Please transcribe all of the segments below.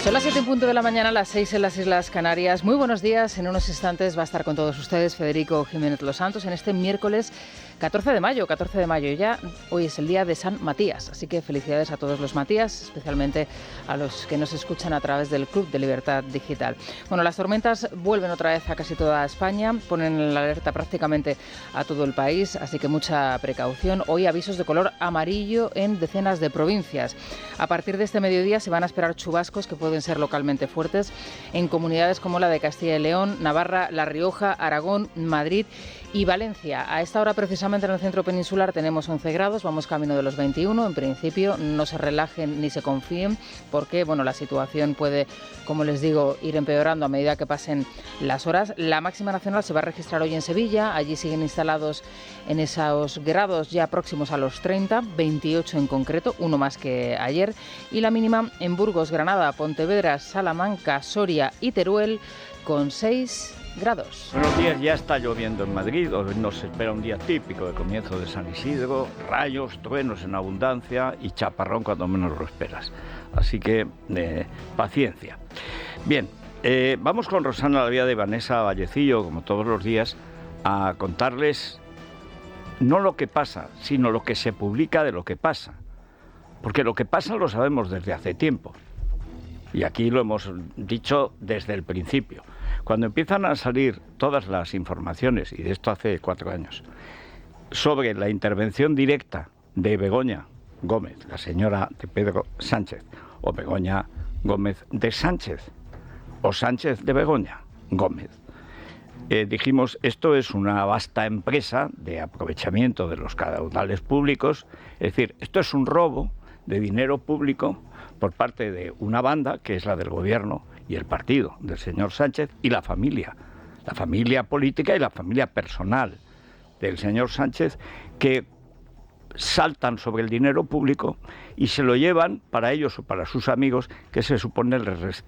Son las 7 en punto de la mañana, las 6 en las Islas Canarias. Muy buenos días. En unos instantes va a estar con todos ustedes Federico Jiménez Los Santos en este miércoles 14 de mayo. Ya hoy es el día de San Matías, así que felicidades a todos los Matías, especialmente a los que nos escuchan a través del Club de Libertad Digital. Bueno, las tormentas vuelven otra vez a casi toda España, ponen en alerta prácticamente a todo el país, así que mucha precaución. Hoy avisos de color amarillo en decenas de provincias. A partir de este mediodía se van a esperar chubascos que pueden ser localmente fuertes en comunidades como la de Castilla y León, Navarra, La Rioja, Aragón, Madrid y Valencia. A esta hora precisamente en el centro peninsular tenemos 11 grados, vamos camino de los 21. En principio no se relajen ni se confíen porque la situación puede, como les digo, ir empeorando a medida que pasen las horas. La máxima nacional se va a registrar hoy en Sevilla, allí siguen instalados en esos grados ya próximos a los 30, 28 en concreto, uno más que ayer, y la mínima en Burgos, Granada, Pontevedra, Salamanca, Soria y Teruel con 6 grados. Buenos días, ya está lloviendo en Madrid, hoy nos espera un día típico de comienzo de San Isidro, rayos, truenos en abundancia y chaparrón cuando menos lo esperas. Así que paciencia. Bien, vamos con Rosana la vía de Vanessa Vallecillo, como todos los días, a contarles no lo que pasa, sino lo que se publica de lo que pasa. Porque lo que pasa lo sabemos desde hace tiempo. Y aquí lo hemos dicho desde el principio. Cuando empiezan a salir todas las informaciones, y de esto hace 4 años, sobre la intervención directa de Begoña Gómez, la señora de Pedro Sánchez, o Begoña Gómez de Sánchez, o Sánchez de Begoña Gómez, dijimos, esto es una vasta empresa de aprovechamiento de los caudales públicos, es decir, esto es un robo de dinero público por parte de una banda, que es la del gobierno y el partido del señor Sánchez, y la familia política y la familia personal del señor Sánchez, que saltan sobre el dinero público y se lo llevan para ellos o para sus amigos, que se supone les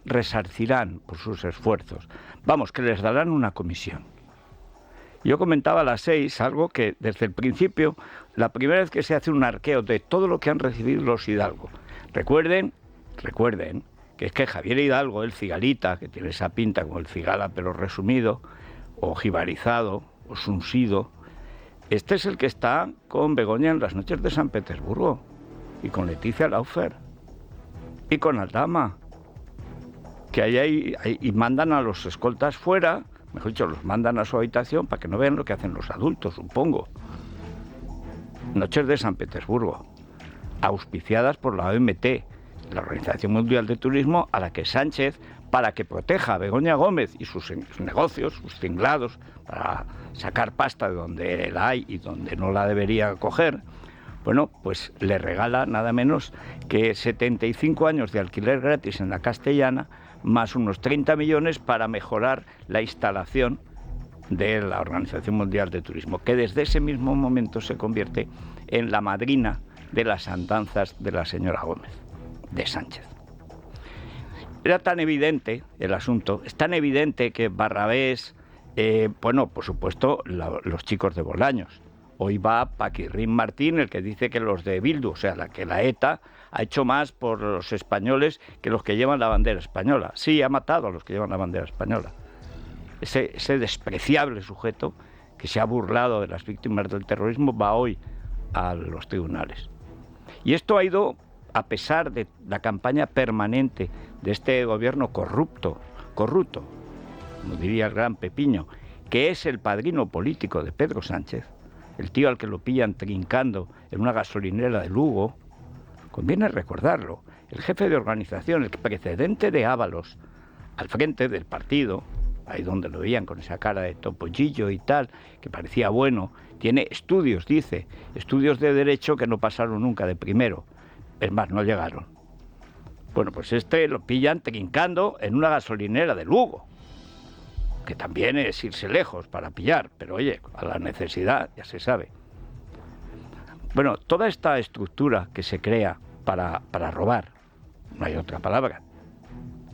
resarcirán por sus esfuerzos. Vamos, que les darán una comisión. Yo comentaba a las 6 algo que desde el principio, la primera vez que se hace un arqueo de todo lo que han recibido los Hidalgo. Recuerden que es que Javier Hidalgo, el cigalita, que tiene esa pinta como el cigala pero resumido, o jibarizado, o sunsido, este es el que está con Begoña en las noches de San Petersburgo, y con Leticia Laufer, y con Aldama, que ahí y mandan a los escoltas fuera, mejor dicho, los mandan a su habitación para que no vean lo que hacen los adultos, supongo. Noches de San Petersburgo, auspiciadas por la OMT, la Organización Mundial de Turismo, a la que Sánchez, para que proteja a Begoña Gómez y sus negocios, sus tinglados, para sacar pasta de donde la hay y donde no la debería coger, pues le regala nada menos que 75 años de alquiler gratis en la Castellana, más unos 30 millones para mejorar la instalación de la Organización Mundial de Turismo, que desde ese mismo momento se convierte en la madrina de las andanzas de la señora Gómez de Sánchez. Era tan evidente el asunto, es tan evidente que Barrabés, por supuesto, los chicos de Bolaños. Hoy va Paquirrín Martín, el que dice que los de Bildu, o sea, que la ETA ha hecho más por los españoles que los que llevan la bandera española. Sí, ha matado a los que llevan la bandera española. Ese despreciable sujeto que se ha burlado de las víctimas del terrorismo va hoy a los tribunales. Y esto ha ido a pesar de la campaña permanente de este gobierno corrupto, como diría el gran Pepiño, que es el padrino político de Pedro Sánchez, el tío al que lo pillan trincando en una gasolinera de Lugo. Conviene recordarlo, el jefe de organización, el precedente de Ábalos, al frente del partido, ahí donde lo veían con esa cara de topollillo y tal, que parecía bueno, tiene estudios, dice, estudios de derecho que no pasaron nunca de primero, es más, no llegaron. Pues este lo pillan trincando en una gasolinera de Lugo, que también es irse lejos para pillar, pero oye, a la necesidad, ya se sabe. Toda esta estructura que se crea para robar, no hay otra palabra,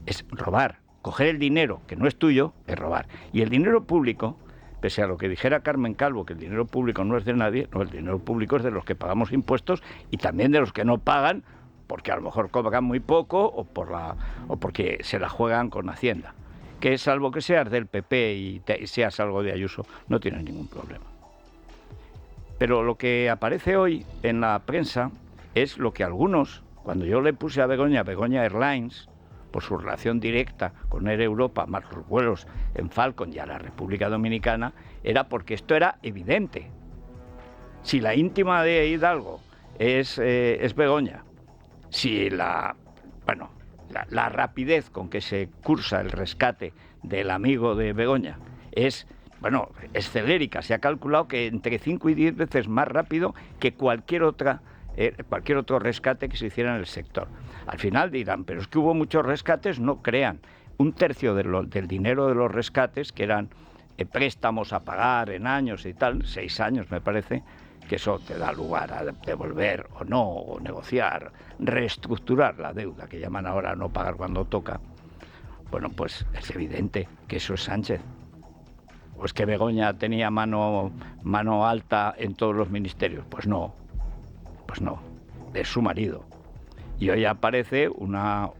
es robar. Coger el dinero que no es tuyo es robar. Y el dinero público, pese a lo que dijera Carmen Calvo, que el dinero público no es de nadie, no, el dinero público es de los que pagamos impuestos y también de los que no pagan porque a lo mejor cobran muy poco o porque se la juegan con Hacienda. Que salvo que seas del PP y seas algo de Ayuso, no tienes ningún problema. Pero lo que aparece hoy en la prensa es lo que algunos, cuando yo le puse a Begoña Airlines, por su relación directa con Air Europa, más los vuelos en Falcon y a la República Dominicana, era porque esto era evidente. Si la íntima de Hidalgo es Begoña, si la rapidez con que se cursa el rescate del amigo de Begoña es celérica, se ha calculado que entre 5 y 10 veces más rápido que cualquier otro rescate que se hiciera en el sector. Al final dirán, pero es que hubo muchos rescates, no crean. Un tercio del dinero de los rescates, que eran préstamos a pagar en años y tal, 6 años me parece, que eso te da lugar a devolver o no, o negociar, reestructurar la deuda, que llaman ahora no pagar cuando toca. Bueno, pues es evidente que eso es Sánchez. ¿O es que Begoña tenía mano alta en todos los ministerios? Pues no, es su marido. Y hoy aparece una...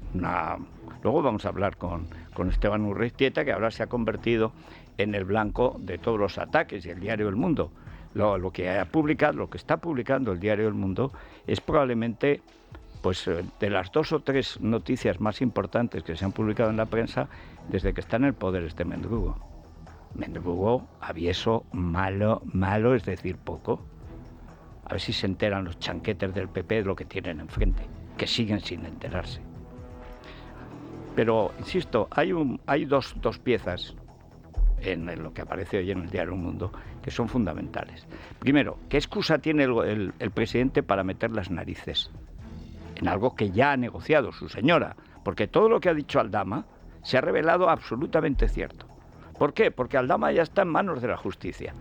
Luego vamos a hablar con Esteban Urreiztieta, que ahora se ha convertido en el blanco de todos los ataques, y el diario El Mundo. Lo que está publicando el diario El Mundo es probablemente, pues, de las 2 o 3 noticias más importantes que se han publicado en la prensa desde que está en el poder este mendrugo. Mendrugo, avieso, malo, es decir, poco. A ver si se enteran los chanquetes del PP de lo que tienen enfrente, que siguen sin enterarse. Pero, insisto, hay dos piezas en lo que aparece hoy en el diario El Mundo que son fundamentales. Primero, ¿qué excusa tiene el presidente para meter las narices en algo que ya ha negociado su señora? Porque todo lo que ha dicho Aldama se ha revelado absolutamente cierto. ¿Por qué? Porque Aldama ya está en manos de la justicia.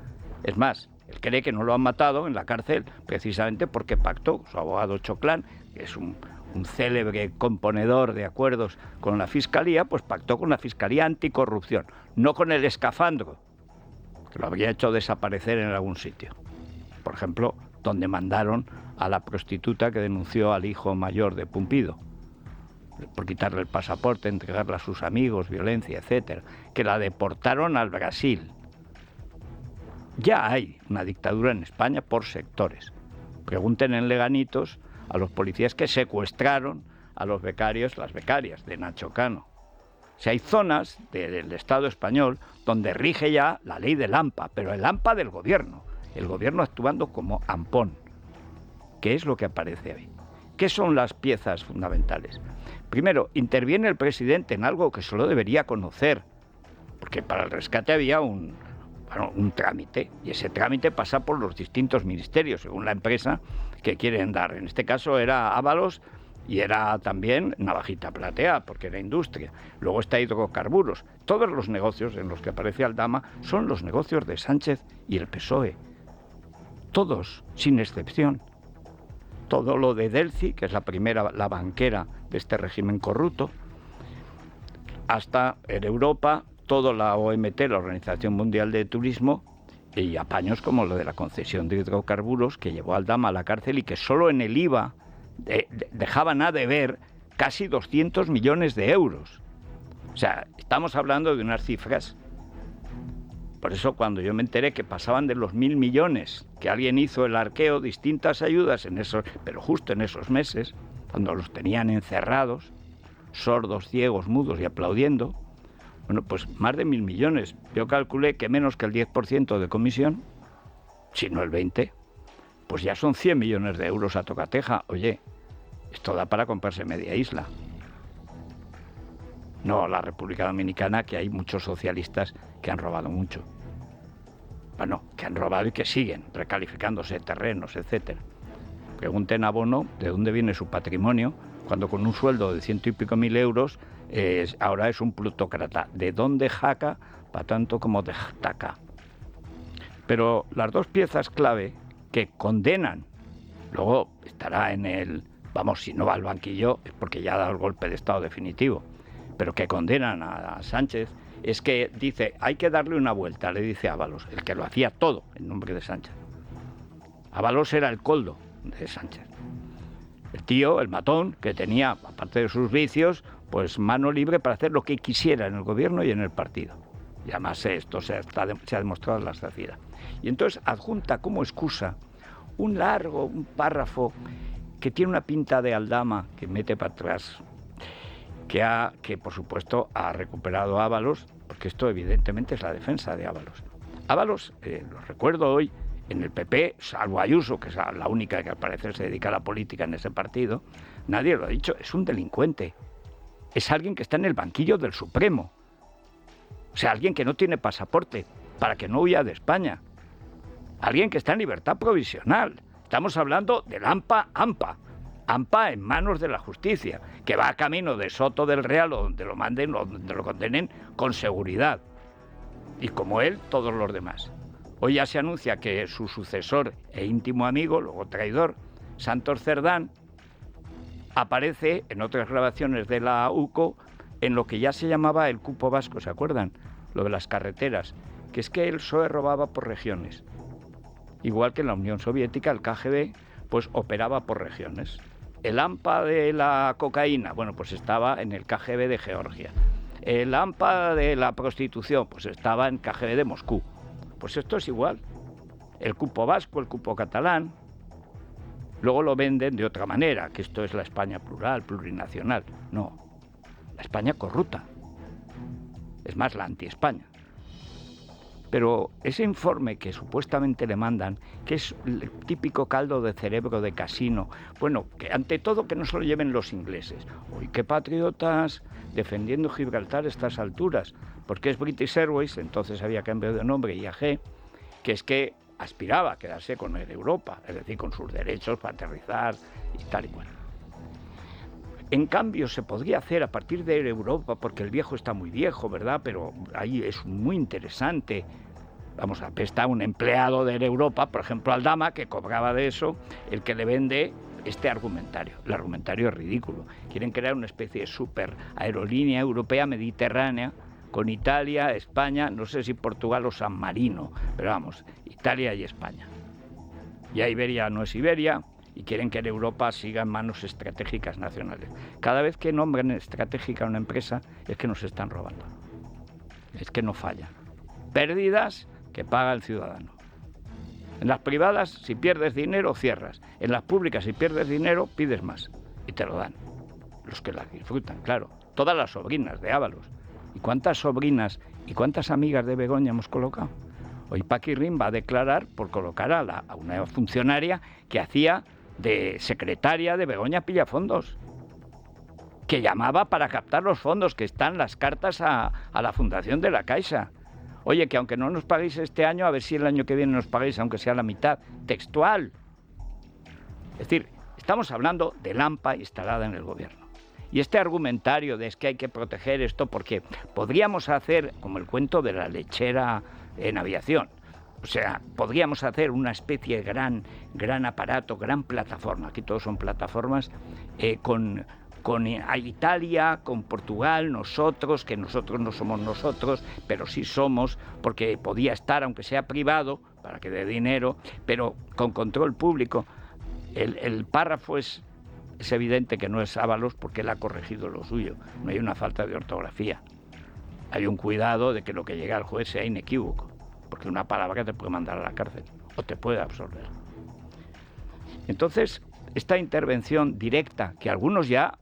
Es más, él cree que no lo han matado en la cárcel precisamente porque pactó, su abogado Choclán, que es un célebre componedor de acuerdos con la Fiscalía, pues pactó con la Fiscalía Anticorrupción, no con el escafandro, que lo habría hecho desaparecer en algún sitio. Por ejemplo, donde mandaron a la prostituta que denunció al hijo mayor de Pumpido por quitarle el pasaporte, entregarla a sus amigos, violencia, etcétera, que la deportaron al Brasil. Ya hay una dictadura en España por sectores. Pregunten en Leganitos a los policías que secuestraron a los becarios, las becarias de Nacho Cano. O sea, hay zonas del Estado español donde rige ya la ley del AMPA, pero el AMPA del gobierno, el gobierno actuando como ampón. ¿Qué es lo que aparece ahí? ¿Qué son las piezas fundamentales? Primero, interviene el presidente en algo que solo debería conocer, porque para el rescate había un trámite, y ese trámite pasa por los distintos ministerios, según la empresa que quieren dar. En este caso era Ábalos y era también Navajita Platea, porque era industria. Luego está Hidrocarburos. Todos los negocios en los que aparece Aldama son los negocios de Sánchez y el PSOE. Todos, sin excepción. Todo lo de Delci, que es la banquera de este régimen corrupto, hasta en Europa, toda la OMT, la Organización Mundial de Turismo, y apaños como lo de la concesión de hidrocarburos que llevó a Aldama a la cárcel y que solo en el IVA dejaban a deber casi 200 millones de euros. O sea, estamos hablando de unas cifras. Por eso cuando yo me enteré que pasaban de los 1.000 millones, que alguien hizo el arqueo, distintas ayudas pero justo en esos meses, cuando los tenían encerrados, sordos, ciegos, mudos y aplaudiendo, bueno, pues más de 1.000 millones. Yo calculé que menos que el 10% de comisión, si no el 20%, pues ya son 100 millones de euros a tocateja. Oye, esto da para comprarse media isla. No la República Dominicana, que hay muchos socialistas que han robado mucho. Bueno, que han robado y que siguen recalificándose terrenos, etcétera. Pregunten a Bono de dónde viene su patrimonio, cuando con un sueldo de 100 y pico mil euros ahora es un plutócrata. ¿De dónde jaca? Para tanto como de taca. Pero las dos piezas clave que condenan, luego estará en el, si no va al banquillo es porque ya ha dado el golpe de Estado definitivo, pero que condenan a Sánchez, es que dice, hay que darle una vuelta, le dice Ábalos, el que lo hacía todo en nombre de Sánchez. Ábalos era el coldo de Sánchez. El tío, el matón, que tenía, aparte de sus vicios, pues mano libre para hacer lo que quisiera en el gobierno y en el partido. Y además esto se ha demostrado en la saciedad. Y entonces adjunta como excusa un párrafo que tiene una pinta de Aldama que mete para atrás, que por supuesto ha recuperado Ábalos, porque esto evidentemente es la defensa de Ábalos. Ábalos, lo recuerdo hoy, en el PP, salvo Ayuso, que es la única que al parecer se dedica a la política en ese partido, nadie lo ha dicho, es un delincuente. Es alguien que está en el banquillo del Supremo. O sea, alguien que no tiene pasaporte para que no huya de España. Alguien que está en libertad provisional. Estamos hablando del AMPA en manos de la justicia, que va a camino de Soto del Real o donde lo manden, o donde lo condenen con seguridad. Y como él, todos los demás. Hoy ya se anuncia que su sucesor e íntimo amigo, luego traidor, Santos Cerdán, aparece en otras grabaciones de la UCO en lo que ya se llamaba el cupo vasco, ¿se acuerdan? Lo de las carreteras, que es que el PSOE robaba por regiones. Igual que en la Unión Soviética, el KGB, pues operaba por regiones. El AMPA de la cocaína, bueno, pues estaba en el KGB de Georgia. El AMPA de la prostitución, pues estaba en KGB de Moscú. Pues esto es igual. El cupo vasco, el cupo catalán, luego lo venden de otra manera, que esto es la España plural, plurinacional. No, la España corrupta. Es más, la anti-España. Pero ese informe que supuestamente le mandan, que es el típico caldo de cerebro de casino, bueno, que ante todo que no se lo lleven los ingleses. Uy, qué patriotas defendiendo Gibraltar a estas alturas, porque es British Airways, entonces había cambio de nombre, IAG, que es que aspiraba a quedarse con Air Europa, es decir, con sus derechos para aterrizar y tal y cual. En cambio, se podría hacer a partir de Air Europa, porque el viejo está muy viejo, ¿verdad? Pero ahí es muy interesante. Vamos, está un empleado de Air Europa, por ejemplo, Aldama, que cobraba de eso, el que le vende este argumentario. El argumentario es ridículo. Quieren crear una especie de super aerolínea europea mediterránea con Italia, España, no sé si Portugal o San Marino, pero vamos, Italia y España. Ya Iberia no es Iberia, y quieren que en Europa sigan manos estratégicas nacionales. Cada vez que nombren estratégica a una empresa es que nos están robando. Es que no fallan. Pérdidas que paga el ciudadano. En las privadas, si pierdes dinero, cierras. En las públicas, si pierdes dinero, pides más. Y te lo dan. Los que las disfrutan, claro. Todas las sobrinas de Ábalos. ¿Y cuántas sobrinas y cuántas amigas de Begoña hemos colocado? Hoy Paquirrín va a declarar por colocar a una funcionaria que hacía de secretaria de Begoña Pillafondos, que llamaba para captar los fondos, que están las cartas a la Fundación de la Caixa. Oye, que aunque no nos paguéis este año, a ver si el año que viene nos pagáis, aunque sea la mitad, textual. Es decir, estamos hablando del AMPA instalada en el gobierno. Y este argumentario de es que hay que proteger esto porque podríamos hacer, como el cuento de la lechera en aviación, o sea, podríamos hacer una especie de gran aparato, gran plataforma, aquí todos son plataformas, con Italia, con Portugal, nosotros, que nosotros no somos nosotros, pero sí somos, porque podía estar, aunque sea privado, para que dé dinero, pero con control público. El párrafo es evidente que no es Ábalos porque él ha corregido lo suyo, no hay una falta de ortografía. Hay un cuidado de que lo que llegue al juez sea inequívoco, porque una palabra te puede mandar a la cárcel o te puede absorber. Entonces, esta intervención directa, que algunos ya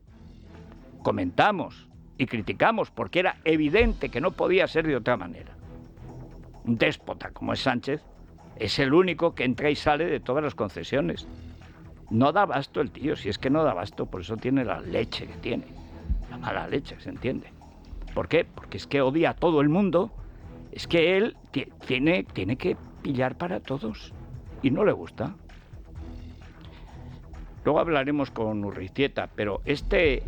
comentamos y criticamos porque era evidente que no podía ser de otra manera. Un déspota como es Sánchez es el único que entra y sale de todas las concesiones. No da abasto el tío, si es que no da abasto, por eso tiene la leche que tiene. La mala leche, ¿se entiende? ¿Por qué? Porque es que odia a todo el mundo. Es que él tiene que pillar para todos y no le gusta. Luego hablaremos con Urriztieta, pero este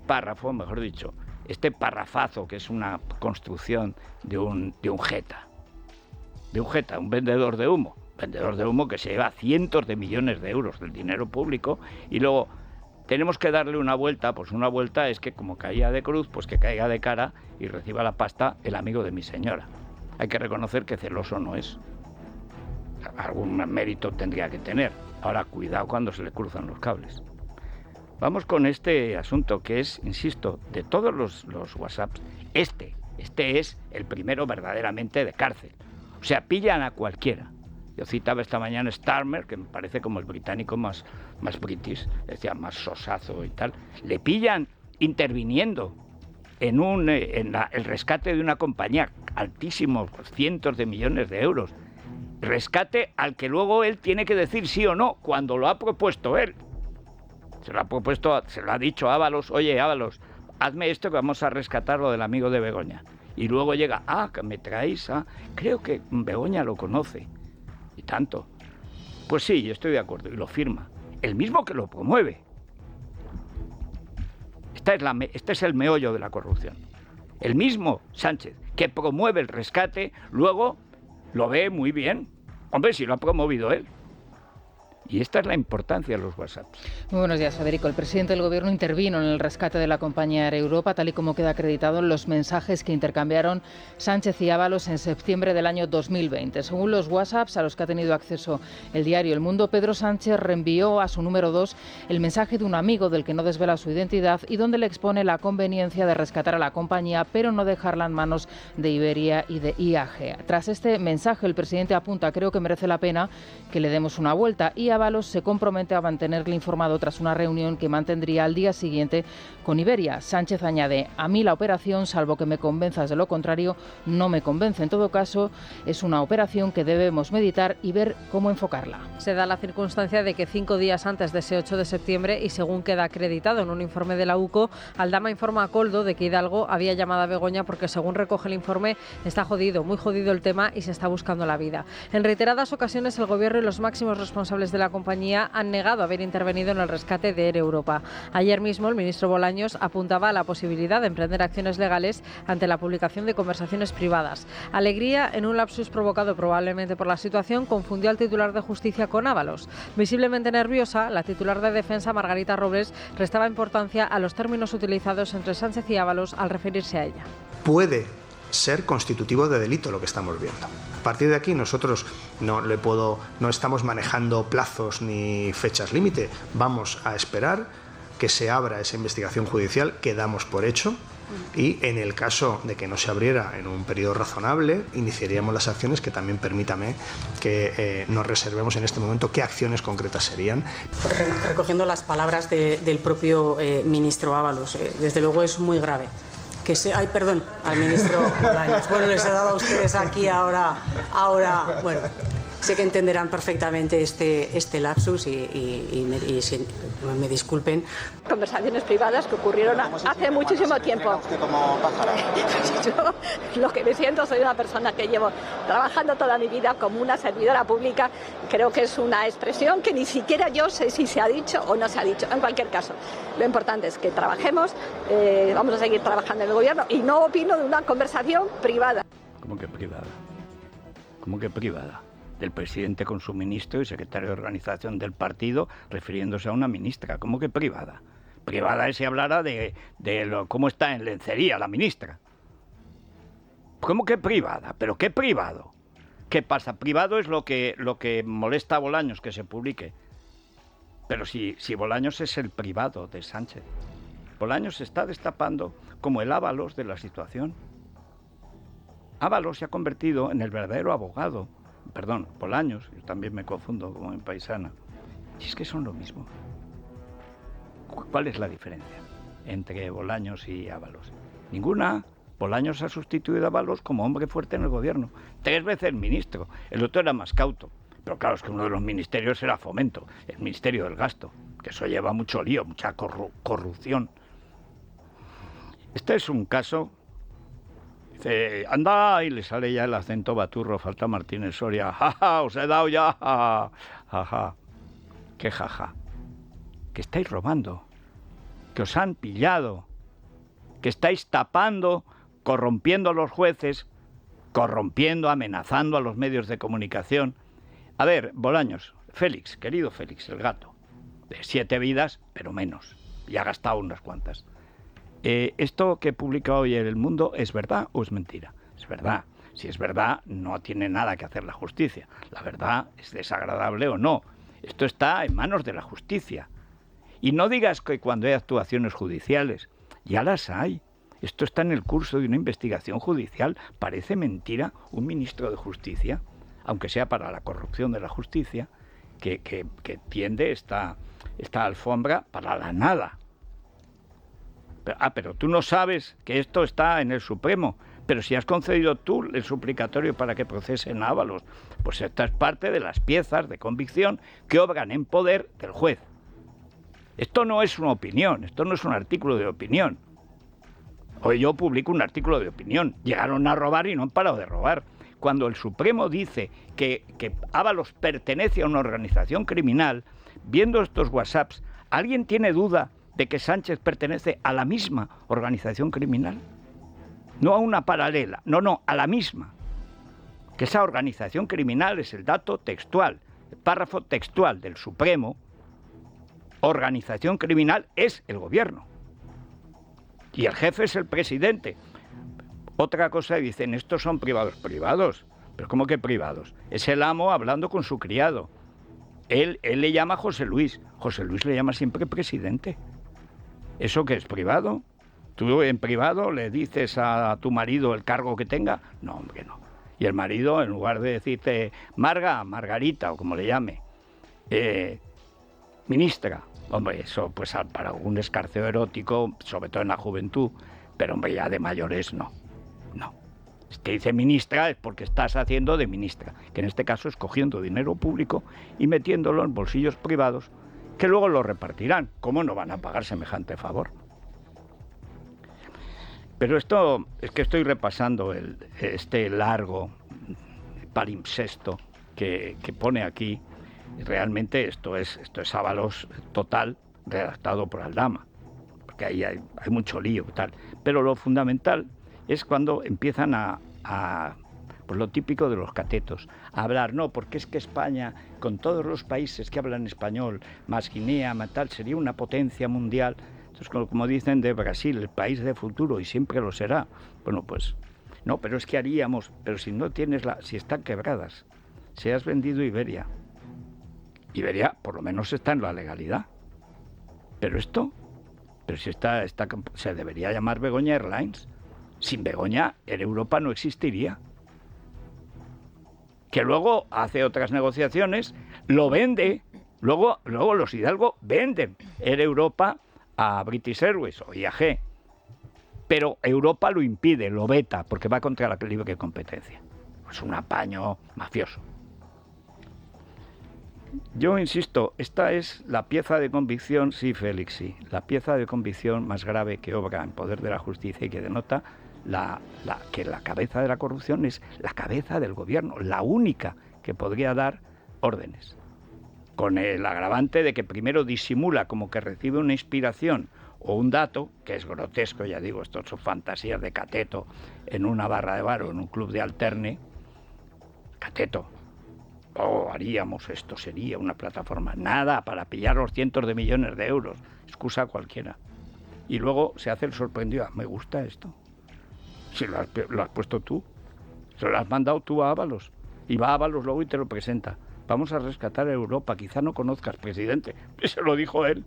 párrafo, mejor dicho, este parrafazo, que es una construcción de un jeta, un vendedor de humo que se lleva cientos de millones de euros del dinero público, y luego tenemos que darle una vuelta. Pues una vuelta es que como caía de cruz, pues que caiga de cara y reciba la pasta el amigo de mi señora. Hay que reconocer que celoso no es. Algún mérito tendría que tener. Ahora, cuidado cuando se le cruzan los cables. Vamos con este asunto que es, insisto, de todos los WhatsApps, este es el primero verdaderamente de cárcel. O sea, pillan a cualquiera. Yo citaba esta mañana Starmer, que me parece como el británico más british, decía más sosazo y tal. Le pillan interviniendo en el rescate de una compañía, altísimos, cientos de millones de euros. Rescate al que luego él tiene que decir sí o no, cuando lo ha propuesto él. Se lo ha dicho a Ábalos, oye Ábalos, hazme esto que vamos a rescatar lo del amigo de Begoña. Y luego llega, que me traéis, creo que Begoña lo conoce. Y tanto. Pues sí, yo estoy de acuerdo, y lo firma. El mismo que lo promueve. Este es el meollo de la corrupción. El mismo Sánchez, que promueve el rescate, luego lo ve muy bien. Hombre, si lo ha promovido él. Y esta es la importancia de los WhatsApps. Muy buenos días, Federico. El presidente del Gobierno intervino en el rescate de la compañía Air Europa, tal y como queda acreditado en los mensajes que intercambiaron Sánchez y Ábalos en septiembre del año 2020. Según los WhatsApps a los que ha tenido acceso el diario El Mundo, Pedro Sánchez reenvió a su número 2 el mensaje de un amigo del que no desvela su identidad y donde le expone la conveniencia de rescatar a la compañía, pero no dejarla en manos de Iberia y de IAG. Tras este mensaje, el presidente apunta: creo que merece la pena que le demos una vuelta, y Ábalos se compromete a mantenerle informado tras una reunión que mantendría al día siguiente con Iberia. Sánchez añade: a mí la operación, salvo que me convenzas de lo contrario, no me convence. En todo caso, es una operación que debemos meditar y ver cómo enfocarla. Se da la circunstancia de que 5 días antes de ese 8 de septiembre, y según queda acreditado en un informe de la UCO, Aldama informa a Koldo de que Hidalgo había llamado a Begoña porque, según recoge el informe, está jodido, muy jodido el tema y se está buscando la vida. En reiteradas ocasiones, el Gobierno y los máximos responsables de la compañía han negado haber intervenido en el rescate de Air Europa. Ayer mismo el ministro Bolaños apuntaba a la posibilidad de emprender acciones legales ante la publicación de conversaciones privadas. Alegría, en un lapsus provocado probablemente por la situación, confundió al titular de Justicia con Ábalos. Visiblemente nerviosa, la titular de Defensa, Margarita Robles, restaba importancia a los términos utilizados entre Sánchez y Ábalos al referirse a ella. Puede ser constitutivo de delito lo que estamos viendo. A partir de aquí nosotros no estamos manejando plazos ni fechas límite. Vamos a esperar que se abra esa investigación judicial que damos por hecho, y en el caso de que no se abriera en un periodo razonable, iniciaríamos las acciones que también permítame que nos reservemos en este momento qué acciones concretas serían. Recogiendo las palabras del propio ministro Ábalos, desde luego es muy grave. Perdón, al ministro Bolaños. Bueno, les he dado a ustedes aquí ahora, bueno, sé que entenderán perfectamente este lapsus y me disculpen. Conversaciones privadas que ocurrieron hace muchísimo tiempo. Yo lo que me siento, soy una persona que llevo trabajando toda mi vida como una servidora pública. Creo que es una expresión que ni siquiera yo sé si se ha dicho o no se ha dicho. En cualquier caso, lo importante es que trabajemos, vamos a seguir trabajando en el Gobierno, y no opino de una conversación privada. ¿Cómo que privada? ¿Cómo que privada? Del presidente con su ministro y secretario de organización del partido refiriéndose a una ministra. ¿Cómo que privada? Privada es si hablara de cómo está en lencería la ministra. ¿Cómo que privada? ¿Pero qué privado? ¿Qué pasa? Privado es lo que molesta a Bolaños que se publique. Pero si Bolaños es el privado de Sánchez. Bolaños se está destapando como el Ábalos de la situación. Ábalos se ha convertido en el verdadero abogado. Perdón, Bolaños, yo también me confundo como en paisana. Si es que son lo mismo. ¿Cuál es la diferencia entre Bolaños y Ábalos? Ninguna. Bolaños ha sustituido a Ábalos como hombre fuerte en el Gobierno. 3 veces ministro. El otro era más cauto. Pero claro, es que uno de los ministerios era Fomento, el Ministerio del Gasto, que eso lleva mucho lío, mucha corrupción. Este es un caso. Dice, anda, y le sale ya el acento baturro, falta Martínez Soria. Jaja, os he dado ya. Jaja. ¿Qué jaja? Que estáis robando, que os han pillado, que estáis tapando, corrompiendo a los jueces, corrompiendo, amenazando a los medios de comunicación. A ver, Bolaños, Félix, querido Félix, el gato, de 7 vidas, pero menos, y ha gastado unas cuantas. ¿Esto que publica hoy El Mundo es verdad o es mentira? Es verdad. Si es verdad, no tiene nada que hacer la justicia. La verdad es desagradable o no. Esto está en manos de la justicia. Y no digas que cuando hay actuaciones judiciales, ya las hay. Esto está en el curso de una investigación judicial. Parece mentira un ministro de Justicia, aunque sea para la corrupción de la justicia, que tiende esta alfombra para la nada. Pero tú no sabes que esto está en el Supremo. Pero si has concedido tú el suplicatorio para que procesen a Ábalos, pues esta es parte de las piezas de convicción que obran en poder del juez. Esto no es una opinión, esto no es un artículo de opinión. Hoy yo publico un artículo de opinión. Llegaron a robar y no han parado de robar. Cuando el Supremo dice que Ábalos pertenece a una organización criminal, viendo estos WhatsApps, ¿alguien tiene duda de que Sánchez pertenece a la misma organización criminal? No a una paralela, no, a la misma. Que esa organización criminal es el dato textual, el párrafo textual del Supremo. Organización criminal es el gobierno. Y el jefe es el presidente. Otra cosa, dicen, estos son privados. ¿Privados? ¿Pero cómo que privados? Es el amo hablando con su criado. Él le llama José Luis. José Luis le llama siempre presidente. ¿Eso qué es privado? ¿Tú en privado le dices a tu marido el cargo que tenga? No, hombre, no. Y el marido, en lugar de decirte Margarita o como le llame, ministra, hombre, eso pues para algún escarceo erótico, sobre todo en la juventud, pero hombre, ya de mayores no. Si te dice ministra es porque estás haciendo de ministra, que en este caso es cogiendo dinero público y metiéndolo en bolsillos privados, que luego lo repartirán. ¿Cómo no van a pagar semejante favor? Pero esto, es que estoy repasando este largo palimpsesto que pone aquí. Realmente esto es Ábalos total, redactado por Aldama, porque ahí hay mucho lío y tal. Pero lo fundamental es cuando empiezan pues lo típico de los catetos, a hablar, no, porque es que España, con todos los países que hablan español, más Guinea, más tal, sería una potencia mundial. Entonces, como dicen de Brasil, el país de futuro, y siempre lo será. Bueno, pues, no, pero es que haríamos, pero si no tienes si están quebradas, si has vendido Iberia, por lo menos está en la legalidad. Pero si se debería llamar Begoña Airlines. Sin Begoña, Air Europa no existiría. Que luego hace otras negociaciones, lo vende, luego los Hidalgo venden Air Europa a British Airways o IAG. Pero Europa lo impide, lo veta, porque va contra la libre competencia. Es un apaño mafioso. Yo insisto, esta es la pieza de convicción, sí, Félix, sí, la pieza de convicción más grave que obra en poder de la justicia y que denota que la cabeza de la corrupción es la cabeza del gobierno, la única que podría dar órdenes. Con el agravante de que primero disimula como que recibe una inspiración o un dato, que es grotesco, ya digo, esto son fantasías de cateto en una barra de bar o en un club de alterne. Cateto. Haríamos esto, sería una plataforma. Nada, para pillar los cientos de millones de euros. Excusa cualquiera. Y luego se hace el sorprendido. Me gusta esto. Si lo has puesto tú. Se lo has mandado tú a Ábalos. Y va a Ábalos luego y te lo presenta. Vamos a rescatar a Europa. Quizá no conozcas, presidente. Se lo dijo él.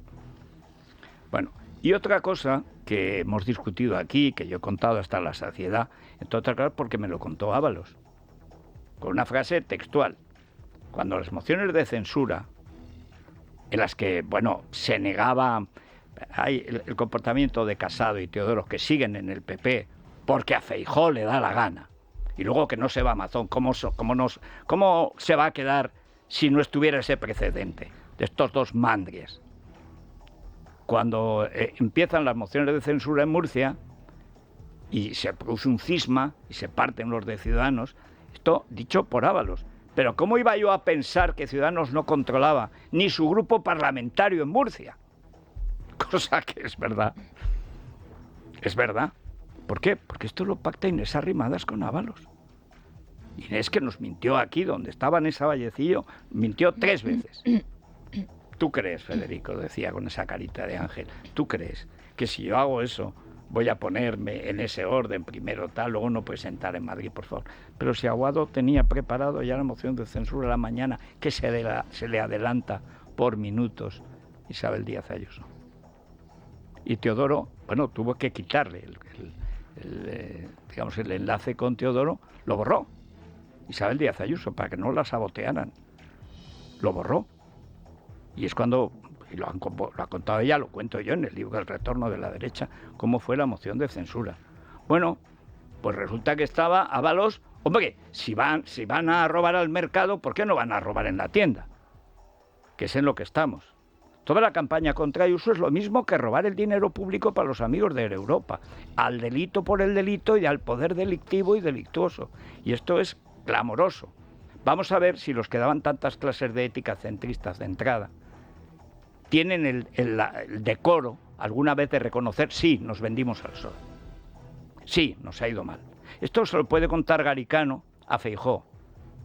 Bueno, y otra cosa que hemos discutido aquí, que yo he contado hasta la saciedad, entre otras cosas porque me lo contó Ábalos. Con una frase textual. Cuando las mociones de censura, en las que, bueno, se negaba el comportamiento de Casado y Teodoro, que siguen en el PP, porque a Feijóo le da la gana, y luego que no se va a Amazon, ¿cómo se va a quedar si no estuviera ese precedente de estos dos mandries? Cuando empiezan las mociones de censura en Murcia, y se produce un cisma, y se parten los de Ciudadanos, esto dicho por Ábalos. Pero ¿cómo iba yo a pensar que Ciudadanos no controlaba ni su grupo parlamentario en Murcia? Cosa que es verdad. Es verdad. ¿Por qué? Porque esto lo pacta Inés Arrimadas con Ábalos. Inés, que nos mintió aquí, donde estaba en esa Vallecillo, mintió 3 veces. ¿Tú crees, Federico? Decía con esa carita de ángel. ¿Tú crees que si yo hago eso voy a ponerme en ese orden, primero tal, luego no presentar en Madrid, por favor? Pero si Aguado tenía preparado ya la moción de censura a la mañana, que se le adelanta por minutos, Isabel Díaz Ayuso. Y Teodoro, bueno, tuvo que quitarle digamos, el enlace con Teodoro, lo borró. Isabel Díaz Ayuso, para que no la sabotearan. Lo borró. Y es cuando, y lo ha contado ella, lo cuento yo en el libro El retorno de la derecha, cómo fue la moción de censura. Bueno, pues resulta que estaba Ábalos. Hombre, si van a robar al mercado, ¿por qué no van a robar en la tienda? Que es en lo que estamos. Toda la campaña contra Ayuso es lo mismo que robar el dinero público para los amigos de Europa, al delito por el delito y al poder delictivo y delictuoso. Y esto es clamoroso. Vamos a ver si los que daban tantas clases de ética centristas de entrada tienen el decoro alguna vez de reconocer, sí, nos vendimos al PSOE. Sí, nos ha ido mal. Esto se lo puede contar Garicano a Feijóo,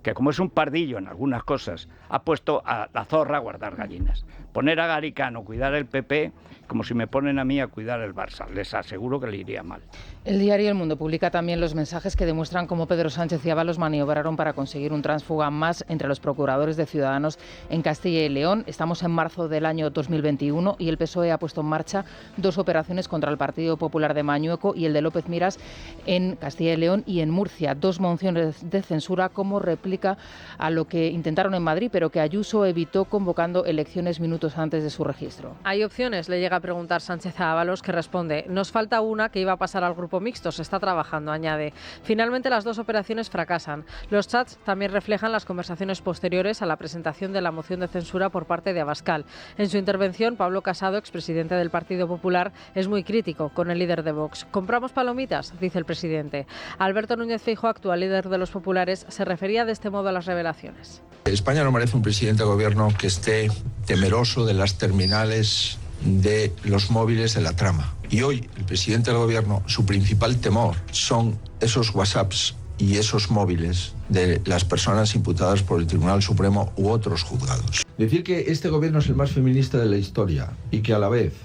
que como es un pardillo en algunas cosas, ha puesto a la zorra a guardar gallinas. Poner a Garicano a cuidar el PP, como si me ponen a mí a cuidar el Barça. Les aseguro que le iría mal. El diario El Mundo publica también los mensajes que demuestran cómo Pedro Sánchez y Ábalos maniobraron para conseguir un tránsfuga más entre los procuradores de Ciudadanos en Castilla y León. Estamos en marzo del año 2021 y el PSOE ha puesto en marcha 2 operaciones contra el Partido Popular de Mañueco y el de López Miras en Castilla y León y en Murcia. 2 mociones de censura como réplica a lo que intentaron en Madrid, pero que Ayuso evitó convocando elecciones minutos antes de su registro. Hay opciones, le llega a preguntar Sánchez a Ábalos, que responde: nos falta una que iba a pasar al grupo mixto, se está trabajando, añade. Finalmente las 2 operaciones fracasan. Los chats también reflejan las conversaciones posteriores a la presentación de la moción de censura por parte de Abascal. En su intervención, Pablo Casado, expresidente del Partido Popular, es muy crítico con el líder de Vox. ¿Compramos palomitas?, dice el presidente. Alberto Núñez Feijóo, actual líder de los populares, se refería de este modo a las revelaciones. España no merece un presidente de gobierno que esté temeroso de las terminales de los móviles de la trama. Y hoy el presidente del gobierno, su principal temor son esos WhatsApps y esos móviles de las personas imputadas por el Tribunal Supremo u otros juzgados. Decir que este gobierno es el más feminista de la historia y que a la vez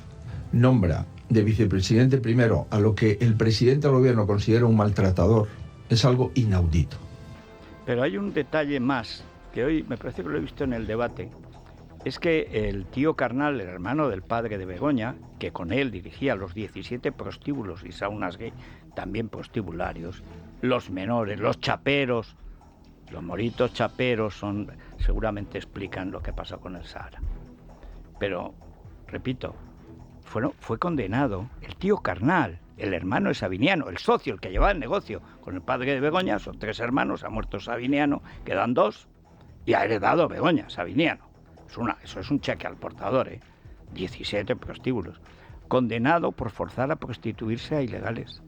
nombra de vicepresidente primero a lo que el presidente del gobierno considera un maltratador es algo inaudito. Pero hay un detalle más, que hoy me parece que lo he visto en el debate. Es que el tío carnal, el hermano del padre de Begoña, que con él dirigía los 17 prostíbulos y saunas gay, también prostibularios, los menores, los chaperos, los moritos chaperos seguramente explican lo que pasó con el Sahara. Pero, repito, fue condenado el tío carnal, el hermano de Sabiniano, el socio, el que llevaba el negocio con el padre de Begoña. Son 3 hermanos, ha muerto Sabiniano, quedan 2 y ha heredado Begoña, Sabiniano. Eso es un cheque al portador, 17 prostíbulos. Condenado por forzar a prostituirse a ilegales.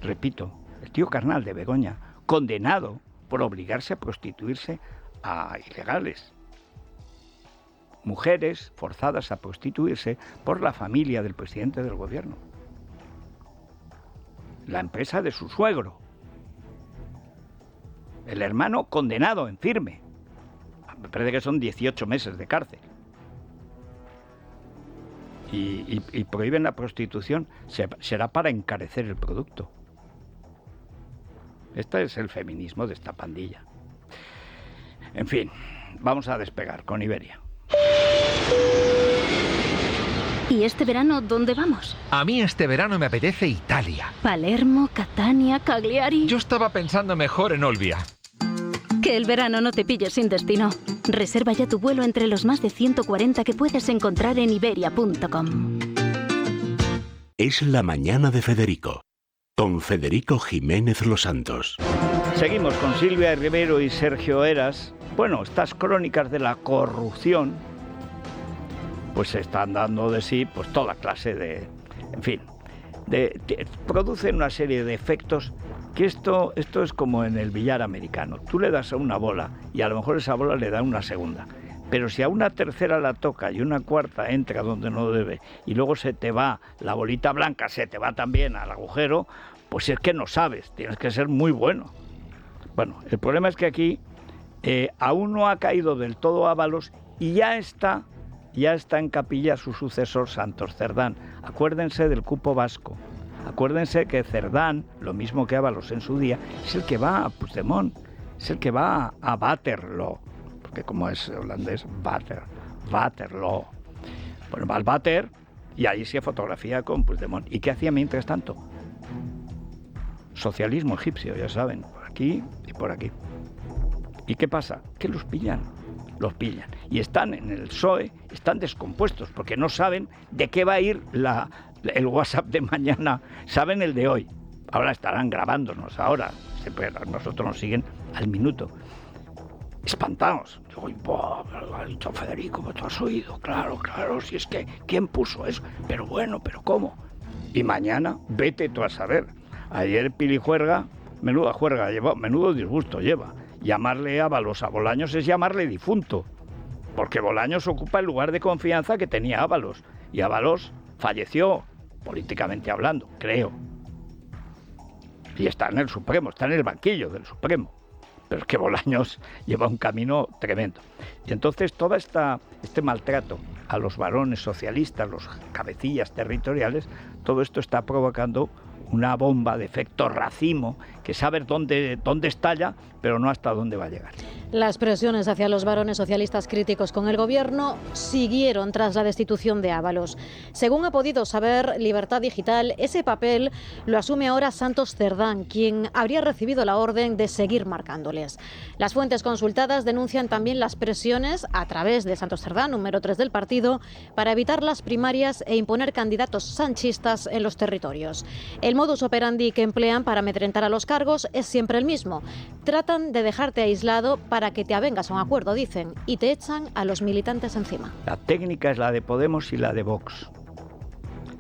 Repito, el tío carnal de Begoña, condenado por obligarse a prostituirse a ilegales. Mujeres forzadas a prostituirse por la familia del presidente del gobierno. La empresa de su suegro. El hermano condenado en firme. Me parece que son 18 meses de cárcel. Y prohíben la prostitución, será para encarecer el producto. Este es el feminismo de esta pandilla. En fin, vamos a despegar con Iberia. ¿Y este verano dónde vamos? A mí este verano me apetece Italia. Palermo, Catania, Cagliari... Yo estaba pensando mejor en Olbia. Que el verano no te pille sin destino. Reserva ya tu vuelo entre los más de 140 que puedes encontrar en iberia.com. Es la mañana de Federico, con Federico Jiménez Los Santos. Seguimos con Silvia Rivero y Sergio Heras. Bueno, estas crónicas de la corrupción, pues se están dando de sí, pues toda clase de, en fin, producen una serie de efectos que esto es como en el billar americano. Tú le das a una bola y a lo mejor esa bola le da una segunda. Pero si a una tercera la toca y una cuarta entra donde no debe y luego se te va la bolita blanca, se te va también al agujero, pues es que no sabes, tienes que ser muy bueno. Bueno, el problema es que aquí aún no ha caído del todo Ábalos y ya está en capilla su sucesor Santos Cerdán. Acuérdense del cupo vasco. Acuérdense que Cerdán, lo mismo que Ábalos en su día, es el que va a Puigdemont, es el que va a Waterloo, porque como es holandés, Waterloo. Bueno, va al váter y ahí se fotografía con Puigdemont. ¿Y qué hacía mientras tanto? Socialismo egipcio, ya saben, por aquí y por aquí. ¿Y qué pasa? Que los pillan. Y están en el PSOE, están descompuestos, porque no saben de qué va a ir el WhatsApp de mañana, saben el de hoy. Ahora estarán grabándonos, nosotros nos siguen al minuto. Espantados. Digo, lo ha dicho Federico, ¿tú has oído? Claro, si es que, ¿quién puso eso? Pero bueno, ¿pero cómo? Y mañana, vete tú a saber. Ayer Pili Juerga, menuda juerga lleva, menudo disgusto lleva. Llamarle Ábalos a Bolaños es llamarle difunto, porque Bolaños ocupa el lugar de confianza que tenía Ábalos, y Ábalos falleció, políticamente hablando, creo. Y está en el Supremo, está en el banquillo del Supremo. Pero es que Bolaños lleva un camino tremendo. Y entonces todo este maltrato a los varones socialistas, los cabecillas territoriales, todo esto está provocando una bomba de efecto racimo que sabe dónde estalla, pero no hasta dónde va a llegar. Las presiones hacia los varones socialistas críticos con el gobierno siguieron tras la destitución de Ábalos. Según ha podido saber Libertad Digital, ese papel lo asume ahora Santos Cerdán, quien habría recibido la orden de seguir marcándoles. Las fuentes consultadas denuncian también las presiones a través de Santos Cerdán, número 3 del partido, para evitar las primarias e imponer candidatos sanchistas en los territorios. El modus operandi que emplean para amedrentar a los cargos es siempre el mismo. Tratan de dejarte aislado para que te avengas a un acuerdo, dicen, y te echan a los militantes encima. La técnica es la de Podemos y la de Vox.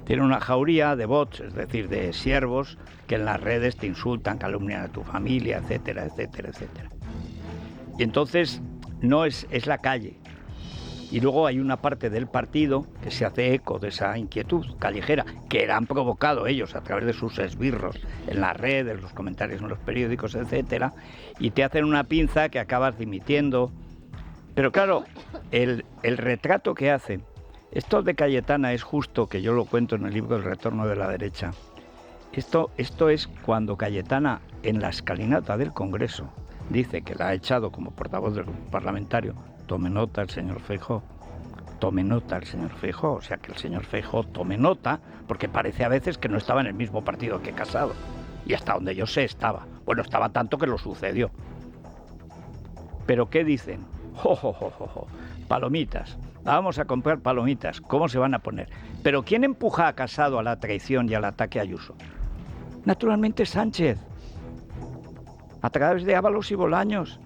Tiene una jauría de bots, es decir, de siervos que en las redes te insultan, calumnian a tu familia, etcétera, etcétera, etcétera. Y entonces no es la calle. Y luego hay una parte del partido que se hace eco de esa inquietud callejera que la han provocado ellos a través de sus esbirros en las redes, los comentarios en los periódicos, etcétera, y te hacen una pinza que acabas dimitiendo. Pero claro, el retrato que hacen, esto de Cayetana es justo, que yo lo cuento en el libro El retorno de la derecha. Esto es cuando Cayetana, en la escalinata del Congreso, dice que la ha echado como portavoz del grupo parlamentario. Tome nota el señor Feijóo, o sea que el señor Feijóo tome nota, porque parece a veces que no estaba en el mismo partido que Casado, y hasta donde yo sé estaba. Bueno, estaba tanto que lo sucedió. ¿Pero qué dicen? Palomitas, vamos a comprar palomitas, ¿cómo se van a poner? ¿Pero quién empuja a Casado a la traición y al ataque a Ayuso? Naturalmente Sánchez, a través de Ábalos y Bolaños.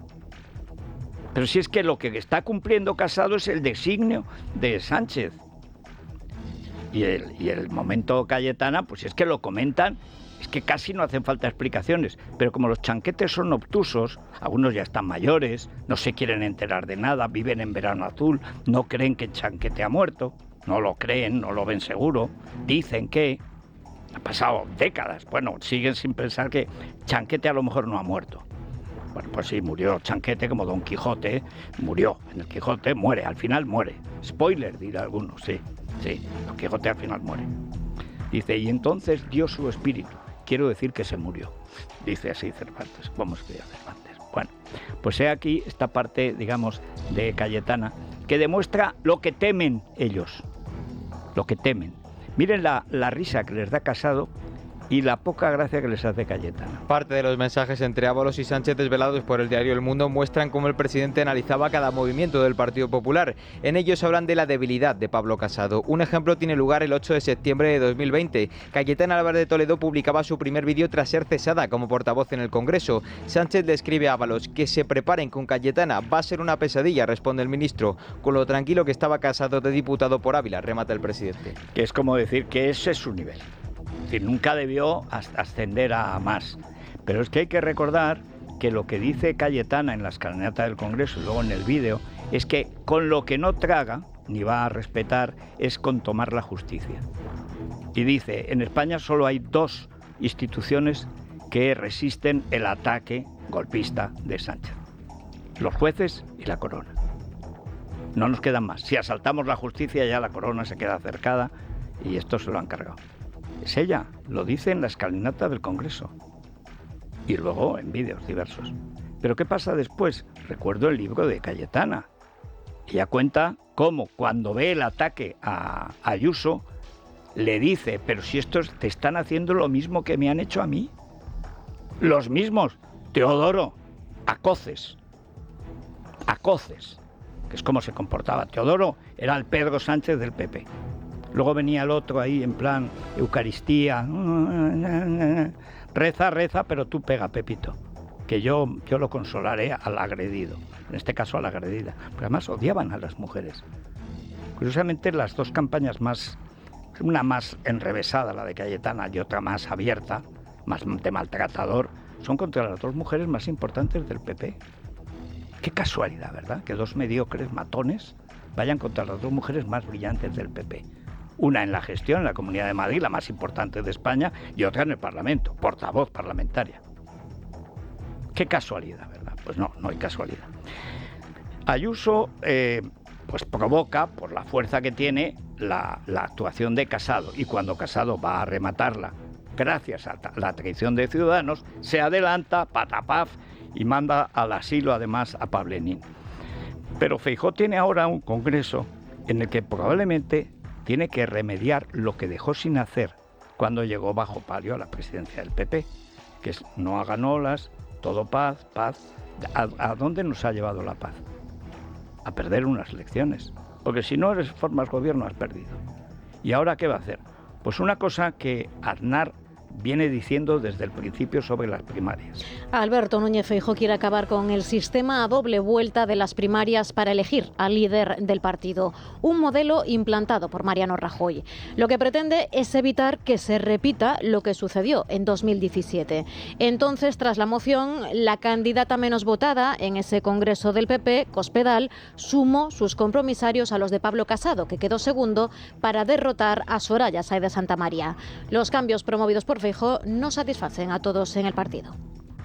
Pero si es que lo que está cumpliendo Casado es el designio de Sánchez. Y el momento Cayetana, pues es que lo comentan, es que casi no hacen falta explicaciones. Pero como los chanquetes son obtusos, algunos ya están mayores, no se quieren enterar de nada, viven en verano azul, no creen que Chanquete ha muerto, no lo creen, no lo ven seguro, dicen que ha pasado décadas. Bueno, siguen sin pensar que Chanquete a lo mejor no ha muerto. Bueno, pues sí, murió Chanquete como Don Quijote, murió. En el Quijote muere, al final muere. Spoiler, dirá alguno, sí. Don Quijote al final muere. Dice, y entonces dio su espíritu. Quiero decir que se murió. Dice así Cervantes. ¿Cómo escribía Cervantes? Bueno, pues he aquí esta parte, digamos, de Cayetana, que demuestra lo que temen ellos. Lo que temen. Miren la risa que les da Casado y la poca gracia que les hace Cayetana. Parte de los mensajes entre Ábalos y Sánchez desvelados por el diario El Mundo muestran cómo el presidente analizaba cada movimiento del Partido Popular. En ellos hablan de la debilidad de Pablo Casado. Un ejemplo tiene lugar el 8 de septiembre de 2020. Cayetana Álvarez de Toledo publicaba su primer vídeo tras ser cesada como portavoz en el Congreso. Sánchez le escribe a Ábalos que se preparen con Cayetana, va a ser una pesadilla, responde el ministro. Con lo tranquilo que estaba Casado de diputado por Ávila, remata el presidente. Que es como decir que ese es su nivel. Es decir, nunca debió ascender a más. Pero es que hay que recordar que lo que dice Cayetana en la escalinata del Congreso y luego en el vídeo es que con lo que no traga, ni va a respetar, es con tomar la justicia. Y dice, en España solo hay dos instituciones que resisten el ataque golpista de Sánchez. Los jueces y la corona. No nos quedan más. Si asaltamos la justicia ya la corona se queda cercada y esto se lo han cargado. Es ella, lo dice en la escalinata del Congreso y luego en vídeos diversos. Pero ¿qué pasa después? Recuerdo el libro de Cayetana Ella cuenta cómo cuando ve el ataque a Ayuso, le dice, pero si estos te están haciendo lo mismo que me han hecho a mí. Los mismos. Teodoro, a coces, que es como se comportaba. Teodoro era el Pedro Sánchez del PP. Luego venía el otro ahí en plan Eucaristía, reza, pero tú pega, Pepito, que yo lo consolaré al agredido, en este caso a la agredida, porque además odiaban a las mujeres. Curiosamente, las dos campañas más, una más enrevesada, la de Cayetana, y otra más abierta, más de maltratador, son contra las dos mujeres más importantes del PP. Qué casualidad, ¿verdad? Que dos mediocres matones vayan contra las dos mujeres más brillantes del PP. Una en la gestión, en la Comunidad de Madrid, la más importante de España, y otra en el Parlamento, portavoz parlamentaria. Qué casualidad, ¿verdad? Pues no hay casualidad. Ayuso pues provoca, por la fuerza que tiene, la actuación de Casado, y cuando Casado va a rematarla, gracias a la traición de Ciudadanos, se adelanta, patapaf, y manda al asilo además a Pablenín. Pero Feijóo tiene ahora un congreso en el que probablemente tiene que remediar lo que dejó sin hacer cuando llegó bajo palio a la presidencia del PP, que es no hagan olas, todo paz. ¿A dónde nos ha llevado la paz? A perder unas elecciones, porque si no formas gobierno has perdido. ¿Y ahora qué va a hacer? Pues una cosa que Aznar viene diciendo desde el principio sobre las primarias. Alberto Núñez Feijóo quiere acabar con el sistema a doble vuelta de las primarias para elegir al líder del partido, un modelo implantado por Mariano Rajoy. Lo que pretende es evitar que se repita lo que sucedió en 2017. Entonces, tras la moción, la candidata menos votada en ese congreso del PP, Cospedal, sumó sus compromisarios a los de Pablo Casado, que quedó segundo, para derrotar a Soraya Sáez de Santamaría. Los cambios promovidos por Feijóo no satisfacen a todos en el partido.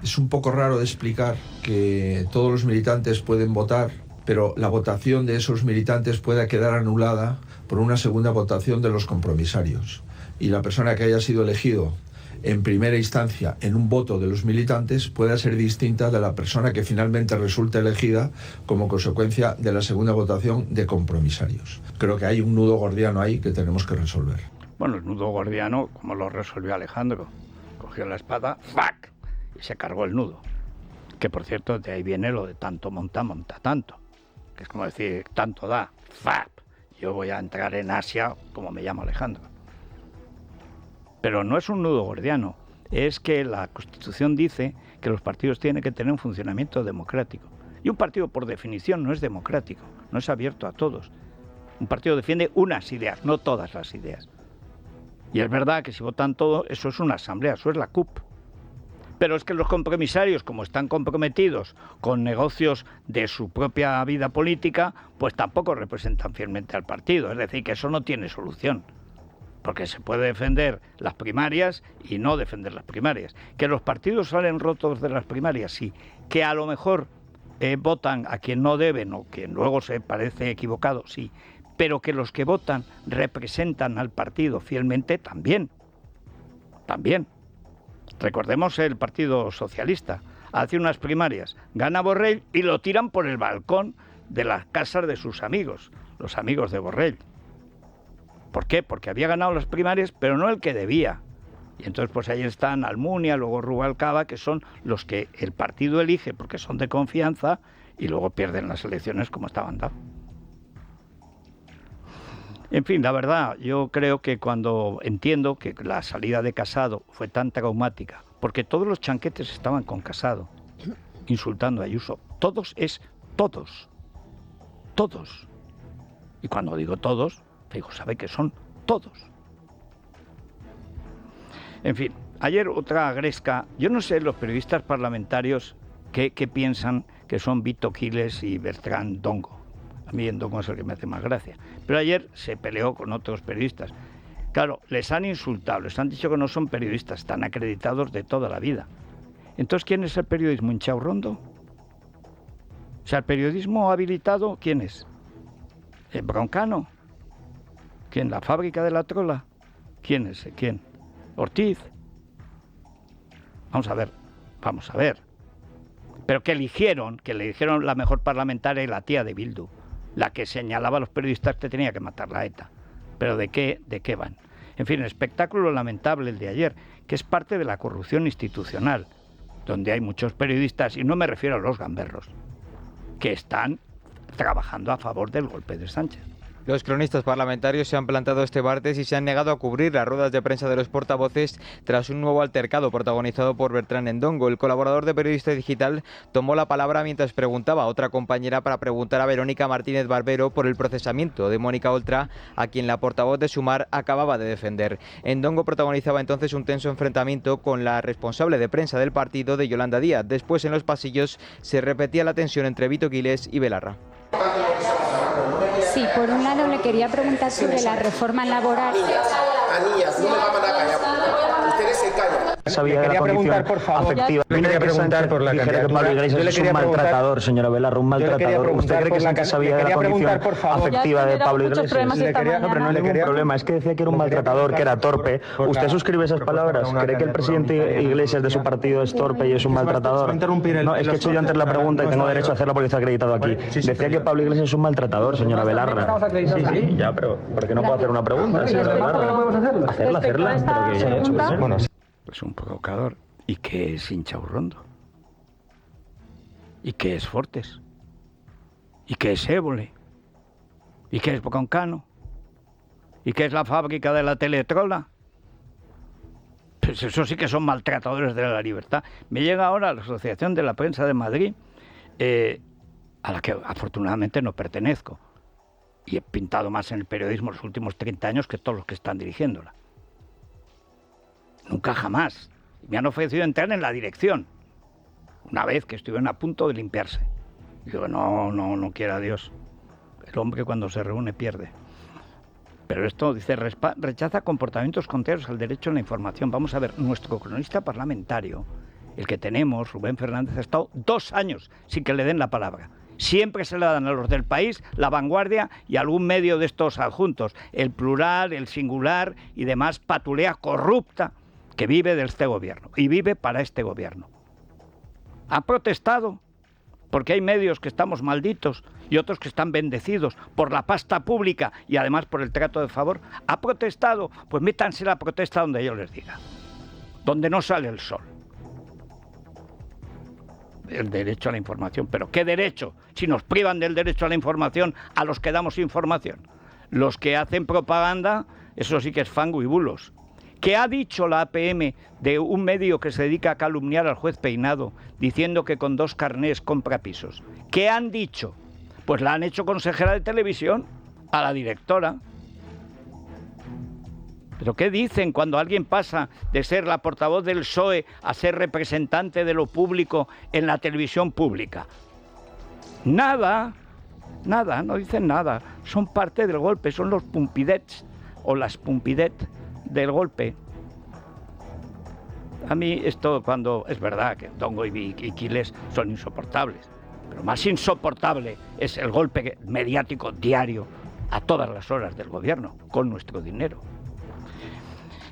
Es un poco raro de explicar que todos los militantes pueden votar, pero la votación de esos militantes pueda quedar anulada por una segunda votación de los compromisarios. Y la persona que haya sido elegido en primera instancia en un voto de los militantes pueda ser distinta de la persona que finalmente resulta elegida como consecuencia de la segunda votación de compromisarios. Creo que hay un nudo gordiano ahí que tenemos que resolver. Bueno, el nudo gordiano, como lo resolvió Alejandro, cogió la espada, ¡fac!, y se cargó el nudo. Que por cierto, de ahí viene lo de tanto monta tanto. Que es como decir, tanto da, ¡fap! Yo voy a entrar en Asia como me llamo Alejandro. Pero no es un nudo gordiano, es que la Constitución dice que los partidos tienen que tener un funcionamiento democrático. Y un partido, por definición, no es democrático, no es abierto a todos. Un partido defiende unas ideas, no todas las ideas. Y es verdad que si votan todo, eso es una asamblea, eso es la CUP. Pero es que los compromisarios, como están comprometidos con negocios de su propia vida política, pues tampoco representan fielmente al partido. Es decir, que eso no tiene solución. Porque se puede defender las primarias y no defender las primarias. Que los partidos salen rotos de las primarias, sí. Que a lo mejor votan a quien no deben o quien luego se parece equivocado, sí. Pero que los que votan representan al partido fielmente, también. Recordemos el Partido Socialista. Hace unas primarias, gana Borrell y lo tiran por el balcón de las casas de sus amigos, los amigos de Borrell. ¿Por qué? Porque había ganado las primarias, pero no el que debía. Y entonces pues ahí están Almunia, luego Rubalcaba, que son los que el partido elige porque son de confianza y luego pierden las elecciones como estaban dadas. En fin, la verdad, yo creo que cuando entiendo que la salida de Casado fue tan traumática, porque todos los chanquetes estaban con Casado, insultando a Ayuso. Todos es todos. Todos. Y cuando digo todos, Feijóo sabe que son todos. En fin, ayer otra gresca. Yo no sé los periodistas parlamentarios qué piensan que son Vito Quiles y Bertrand Dongo. A mí en Dongo es el que me hace más gracia. Pero ayer se peleó con otros periodistas. Claro, les han insultado, les han dicho que no son periodistas, están acreditados de toda la vida. Entonces, ¿quién es el periodismo? ¿Hinchao Rondo? O sea, el periodismo habilitado, ¿quién es? ¿El Broncano? ¿Quién? ¿La fábrica de la trola? ¿Quién es? ¿Quién? ¿Ortiz? Vamos a ver. Pero que le eligieron la mejor parlamentaria y la tía de Bildu. la que señalaba a los periodistas que tenía que matar la ETA. ¿Pero de qué van? En fin, el espectáculo lamentable el de ayer, que es parte de la corrupción institucional, donde hay muchos periodistas, y no me refiero a los gamberros, que están trabajando a favor del golpe de Sánchez. Los cronistas parlamentarios se han plantado este martes y se han negado a cubrir las ruedas de prensa de los portavoces tras un nuevo altercado protagonizado por Bertrán Endongo. El colaborador de Periodista Digital tomó la palabra mientras preguntaba a otra compañera para preguntar a Verónica Martínez Barbero por el procesamiento de Mónica Oltra, a quien la portavoz de Sumar acababa de defender. Endongo protagonizaba entonces un tenso enfrentamiento con la responsable de prensa del partido, de Yolanda Díaz. Después, en los pasillos, se repetía la tensión entre Vito Quiles y Belarra. Sí, por un lado le quería preguntar sobre la reforma laboral. Anillas, no me va a mandar a callar. Ustedes se callan. Sabía de la condición afectiva. Yo le quería preguntar por la candidatura. Yo le quería un maltratador, señora Belarra, un maltratador. ¿Usted cree que Sánchez sabía de la condición afectiva de Pablo Iglesias? No, pero no hay ningún problema. Es que decía que era un maltratador, que era torpe. ¿Usted suscribe esas palabras? ¿Cree que el presidente Iglesias de su partido es torpe y es un maltratador? No, es que he hecho yo antes la pregunta y tengo derecho a hacerla porque está acreditado aquí. Decía que Pablo Iglesias es un maltratador, señora Belarra. Sí, ya, pero ¿por qué no puedo hacer una pregunta, señora Belarra? Hacerla. Bueno, pues un provocador. ¿Y qué es Inchaurrondo? ¿Y qué es Fortes? ¿Y qué es Évole? ¿Y qué es Broncano? ¿Y qué es la fábrica de la Teletrola? Pues eso sí que son maltratadores de la libertad. Me llega ahora la Asociación de la Prensa de Madrid, a la que afortunadamente no pertenezco. Y he pintado más en el periodismo los últimos 30 años que todos los que están dirigiéndola. Nunca jamás. Me han ofrecido entrar en la dirección. Una vez que estuvieron a punto de limpiarse. Y digo, no quiera Dios. El hombre cuando se reúne pierde. Pero esto dice, rechaza comportamientos contrarios al derecho a la información. Vamos a ver, nuestro cronista parlamentario, el que tenemos, Rubén Fernández, ha estado 2 años sin que le den la palabra. Siempre se le dan a los del País, La Vanguardia y algún medio de estos adjuntos. El Plural, el Singular y demás patulea corrupta que vive de este gobierno y vive para este gobierno. Ha protestado porque hay medios que estamos malditos y otros que están bendecidos por la pasta pública y además por el trato de favor. Ha protestado, pues métanse la protesta donde yo les diga, donde no sale el sol. El derecho a la información. ¿Pero qué derecho? Si nos privan del derecho a la información a los que damos información. Los que hacen propaganda, eso sí que es fango y bulos. ¿Qué ha dicho la APM de un medio que se dedica a calumniar al juez Peinado, diciendo que con 2 carnés compra pisos? ¿Qué han dicho? Pues la han hecho consejera de televisión a la directora. ¿Pero qué dicen cuando alguien pasa de ser la portavoz del PSOE a ser representante de lo público en la televisión pública? Nada, no dicen nada. Son parte del golpe, son los pumpidets o las pumpidet del golpe. A mí esto, cuando es verdad que Endongo y Quiles son insoportables, pero más insoportable es el golpe mediático diario a todas las horas del gobierno, con nuestro dinero.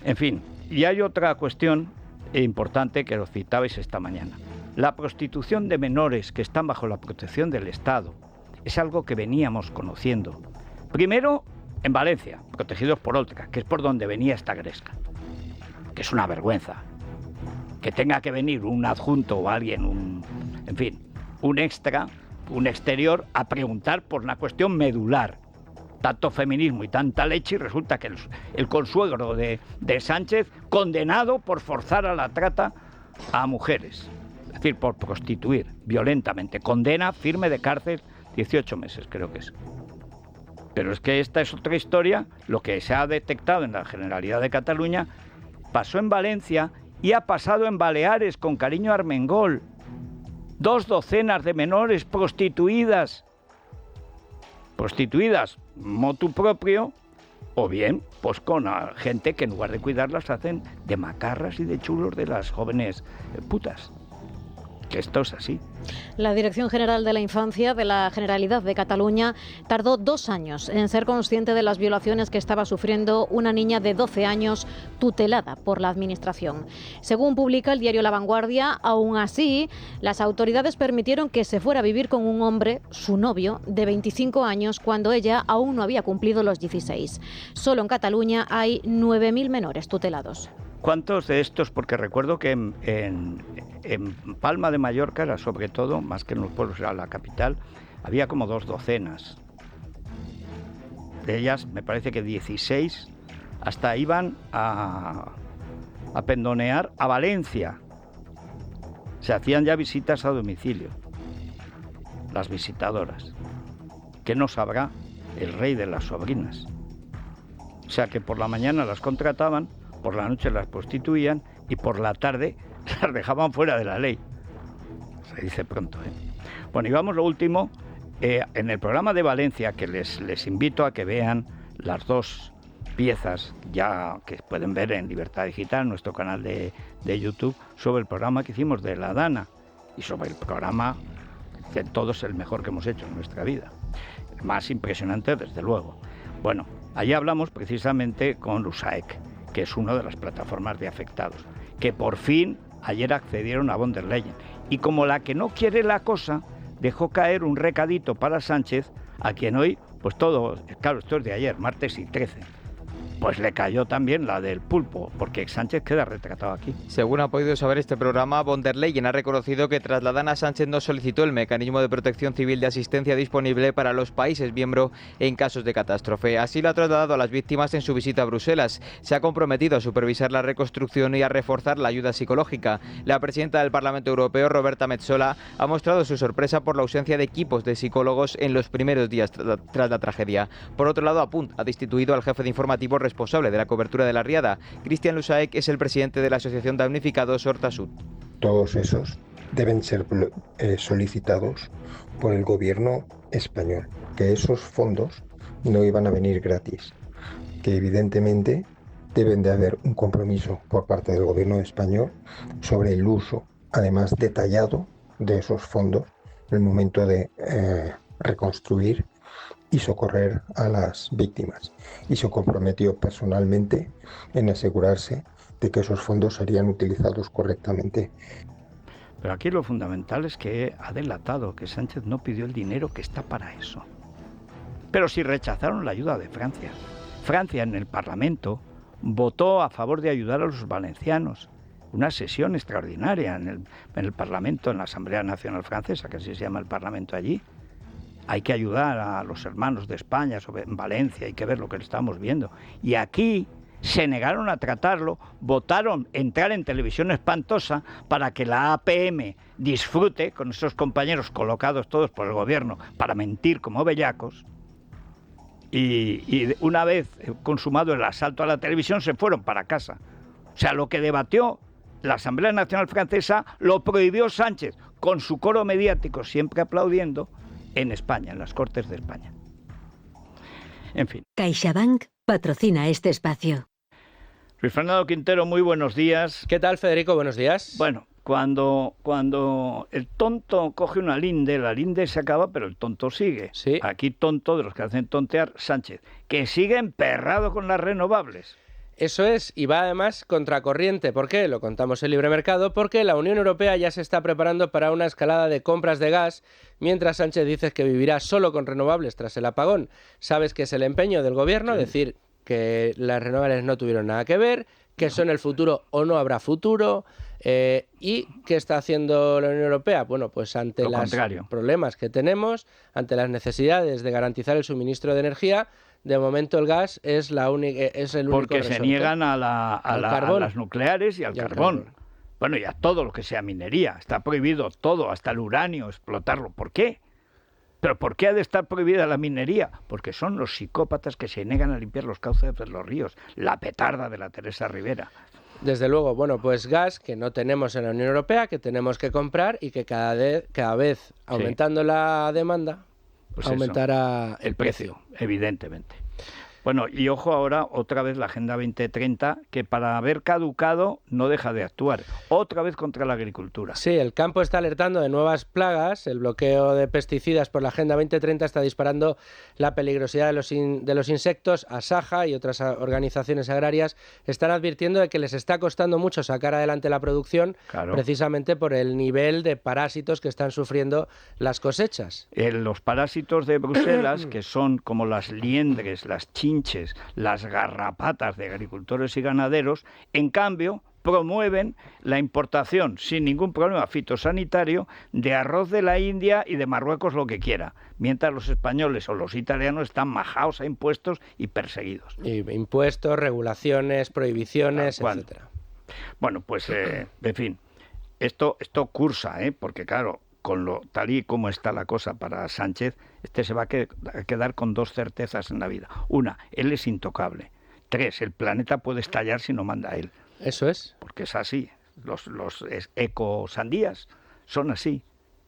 En fin, y hay otra cuestión importante que lo citabais esta mañana. La prostitución de menores que están bajo la protección del Estado es algo que veníamos conociendo. Primero, en Valencia, protegidos por Oltra, que es por donde venía esta gresca, que es una vergüenza. Que tenga que venir un adjunto o alguien, un extra, un exterior, a preguntar por una cuestión medular. Tanto feminismo y tanta leche, y resulta que el consuegro de Sánchez, condenado por forzar a la trata a mujeres, es decir, por prostituir violentamente, condena firme de cárcel 18 meses, creo que es. Pero es que esta es otra historia. Lo que se ha detectado en la Generalidad de Cataluña pasó en Valencia y ha pasado en Baleares con Cariño Armengol. 2 docenas de menores prostituidas motu propio, o bien pues con gente que en lugar de cuidarlas hacen de macarras y de chulos de las jóvenes putas. Que esto es así. La Dirección General de la Infancia de la Generalidad de Cataluña tardó 2 años en ser consciente de las violaciones que estaba sufriendo una niña de 12 años tutelada por la Administración. Según publica el diario La Vanguardia, aún así, las autoridades permitieron que se fuera a vivir con un hombre, su novio, de 25 años, cuando ella aún no había cumplido los 16. Solo en Cataluña hay 9.000 menores tutelados. ¿Cuántos de estos? Porque recuerdo que en Palma de Mallorca era sobre todo, más que en los pueblos, era la capital, había como 2 docenas. De ellas, me parece que 16 hasta iban a pendonear a Valencia. Se hacían ya visitas a domicilio, las visitadoras. ¿Qué no sabrá el rey de las sobrinas? O sea que por la mañana las contrataban, por la noche las prostituían y por la tarde las dejaban fuera de la ley. Se dice pronto, ¿eh? Bueno, y vamos lo último. En el programa de Valencia, que les invito a que vean las 2 piezas ya que pueden ver en Libertad Digital, nuestro canal de YouTube, sobre el programa que hicimos de la Dana y sobre el programa que todo es el mejor que hemos hecho en nuestra vida. El más impresionante, desde luego. Bueno, allí hablamos precisamente con l'USAEC, que es una de las plataformas de afectados, que por fin ayer accedieron a von der Leyen. Y como la que no quiere la cosa, dejó caer un recadito para Sánchez, a quien hoy, pues todo, claro, esto es de ayer, martes y 13, pues le cayó también la del pulpo, porque Sánchez queda retratado aquí. Según ha podido saber este programa, von der Leyen ha reconocido que tras la Dana, Sánchez no solicitó el mecanismo de protección civil de asistencia disponible para los países miembros en casos de catástrofe. Así lo ha trasladado a las víctimas en su visita a Bruselas. Se ha comprometido a supervisar la reconstrucción y a reforzar la ayuda psicológica. La presidenta del Parlamento Europeo, Roberta Metsola, ha mostrado su sorpresa por la ausencia de equipos de psicólogos en los primeros días tras la tragedia. Por otro lado, Apunt ha destituido al jefe de informativos responsable de la cobertura de la riada. Cristian l'USAEC es el presidente de la Asociación de Damnificados Horta-Sud. Todos esos deben ser solicitados por el gobierno español, que esos fondos no iban a venir gratis, que evidentemente deben de haber un compromiso por parte del gobierno español sobre el uso, además detallado, de esos fondos en el momento de reconstruir y socorrer a las víctimas, y se comprometió personalmente en asegurarse de que esos fondos serían utilizados correctamente. Pero aquí lo fundamental es que ha delatado que Sánchez no pidió el dinero que está para eso. Pero si rechazaron la ayuda de Francia. Francia en el Parlamento votó a favor de ayudar a los valencianos. Una sesión extraordinaria en el Parlamento, en la Asamblea Nacional Francesa, que así se llama el Parlamento allí. Hay que ayudar a los hermanos de España en Valencia, hay que ver lo que estamos viendo. Y aquí se negaron a tratarlo, votaron entrar en Televisión Espantosa para que la APM disfrute con esos compañeros colocados todos por el gobierno para mentir como bellacos. Y una vez consumado el asalto a la televisión se fueron para casa. O sea, lo que debatió la Asamblea Nacional Francesa lo prohibió Sánchez, con su coro mediático siempre aplaudiendo, en España, en las Cortes de España. En fin. CaixaBank patrocina este espacio. Luis Fernando Quintero, muy buenos días. ¿Qué tal, Federico? Buenos días. Bueno, cuando el tonto coge una linde, la linde se acaba, pero el tonto sigue. Sí. Aquí tonto, de los que hacen tontear, Sánchez, que sigue emperrado con las renovables. Eso es, y va además contracorriente. ¿Por qué? Lo contamos en Libre Mercado, porque la Unión Europea ya se está preparando para una escalada de compras de gas, mientras Sánchez dice que vivirá solo con renovables tras el apagón. Sabes que es el empeño del gobierno, decir que las renovables no tuvieron nada que ver, que son el futuro o no habrá futuro. ¿Y qué está haciendo la Unión Europea? Bueno, pues ante los problemas que tenemos, ante las necesidades de garantizar el suministro de energía, de momento el gas es el único porque resorte. Se niegan a las nucleares y al carbón. Bueno, y a todo lo que sea minería. Está prohibido todo, hasta el uranio, explotarlo. ¿Por qué? ¿Pero por qué ha de estar prohibida la minería? Porque son los psicópatas que se niegan a limpiar los cauces de los ríos. La petarda de la Teresa Rivera. Desde luego, bueno, pues gas que no tenemos en la Unión Europea, que tenemos que comprar y que cada vez aumentando la demanda, pues aumentará el precio. Evidentemente. Bueno, y ojo ahora, otra vez la Agenda 2030, que para haber caducado no deja de actuar. Otra vez contra la agricultura. Sí, el campo está alertando de nuevas plagas. El bloqueo de pesticidas por la Agenda 2030 está disparando la peligrosidad de los insectos. Asaja y otras organizaciones agrarias están advirtiendo de que les está costando mucho sacar adelante la producción, precisamente por el nivel de parásitos que están sufriendo las cosechas. Los parásitos de Bruselas, que son como las liendres, las chinches, las garrapatas de agricultores y ganaderos, en cambio promueven la importación sin ningún problema fitosanitario de arroz de la India y de Marruecos, lo que quiera, mientras los españoles o los italianos están majaos a impuestos y perseguidos. Impuestos, regulaciones, prohibiciones, etcétera. Bueno, pues en fin, esto cursa, porque claro, con lo tal y como está la cosa para Sánchez, se va a quedar con dos certezas en la vida. Una, él es intocable. 3, el planeta puede estallar si no manda él. Eso es. Porque es así. Los ecosandías son así.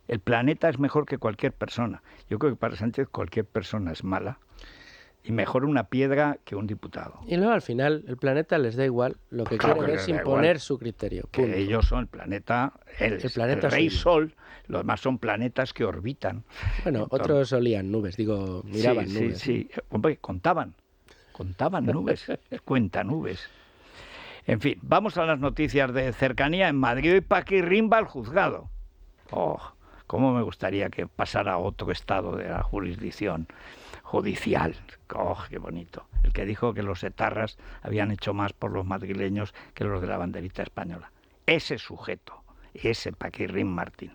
El planeta es mejor que cualquier persona. Yo creo que para Sánchez cualquier persona es mala. Y mejor una piedra que un diputado. Y luego al final el planeta les da igual, lo que quieren es imponer su criterio. Que ellos son el planeta, el rey Sol, los demás son planetas que orbitan. Bueno, otros olían nubes, miraban nubes. Sí, hombre, contaban nubes, cuenta nubes. En fin, vamos a las noticias de cercanía. En Madrid hoy Paquirrín va al juzgado. Cómo me gustaría que pasara a otro estado de la jurisdicción judicial. Qué bonito. El que dijo que los etarras habían hecho más por los madrileños que los de la banderita española. Ese sujeto, ese Paquirrín Martín.